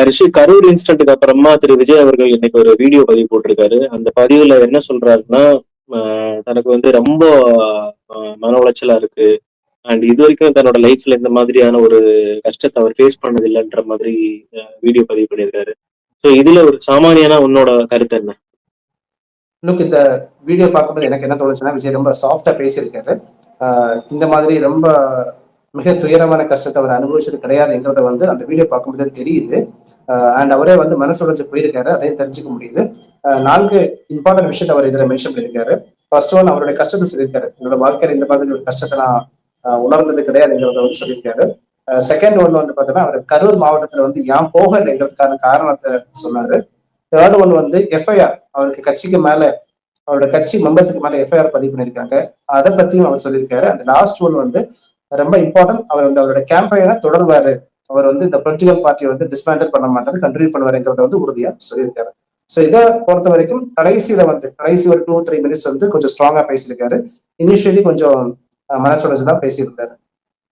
ரிஷி, கரூர் இன்சிடென்ட்க்கு அப்புறமா திரு விஜய் அவர்கள் இன்னைக்கு ஒரு வீடியோ பதிவு போட்டிருக்காரு. அந்த பதிவுல என்ன சொல்றாருன்னா, தனக்கு வந்து ரொம்ப மன உளைச்சலா இருக்கு. அண்ட் இது வரைக்கும் தன்னோட லைஃப்ல இந்த மாதிரியான ஒரு கஷ்டத்தை அவர் ஃபேஸ் பண்ணது இல்லைன்ற மாதிரி வீடியோ பதிவு பண்ணியிருக்காரு. ஸோ இதுல ஒரு சாமானியனா உன்னோட கருத்து என்ன? லுக், இந்த வீடியோ பார்க்கும்போது எனக்கு என்ன தோணுச்சுன்னா, விஜய் ரொம்ப சாஃப்டா பேசியிருக்காரு. இந்த மாதிரி ரொம்ப மிக துயரமான கஷ்டத்தை அவர் அனுபவிச்சது கிடையாதுங்கிறத வந்து அந்த வீடியோ பார்க்கும்போது தெரியுது. அண்ட் அவரே வந்து மனசு உடைஞ்சு போயிருக்காரு, அதையும் தெரிஞ்சுக்க முடியுது. 4 இம்பார்ட்டன்ட் விஷயத்தை அவர் இதுல மென்ஷன் பண்ணியிருக்காரு. ஃபர்ஸ்ட் ஒன், அவருடைய கஷ்டத்தை சொல்லியிருக்காரு. என்னோட வாழ்க்கையில இந்த மாதிரி ஒரு கஷ்டத்தை நான் உணர்ந்தது கிடையாதுங்கிறத வந்து சொல்லியிருக்காரு. செகண்ட் ஒன் வந்து பார்த்தீங்கன்னா, அவர் கரூர் மாவட்டத்துல வந்து ஏன் போகலைங்கிறதுக்கான காரணத்தை சொன்னாரு. தேர்ட் ஒன் வந்து எஃப்ஐஆர், அவருக்கு கட்சிக்கு மேல, அவரோட கட்சி மெம்பர்ஸுக்கு மேல எஃப்ஐஆர் பதிவு பண்ணியிருக்காங்க, அதை பத்தியும் அவர் சொல்லியிருக்காரு. அந்த லாஸ்ட் ஒன் வந்து ரொம்ப இம்பார்ட்டன்ட், அவர் வந்து அவரோட கேம்பெயினை தொடர்வாரு, அவர் வந்து இந்த பொலிட்டிக்கல் பார்ட்டியை வந்து டிஸ்மேண்டில் பண்ண மாட்டாரு, கண்டினியூ பண்ணுவாருங்கிறத வந்து உறுதியா சொல்லியிருக்காரு. ஸோ இதை பொறுத்த வரைக்கும் கடைசி ஒரு 2-3 மினிட்ஸ் வந்து கொஞ்சம் ஸ்ட்ராங்கா பேசியிருக்காரு. இனிஷியலி கொஞ்சம் மனசுடைச்சுதான் பேசியிருந்தாரு.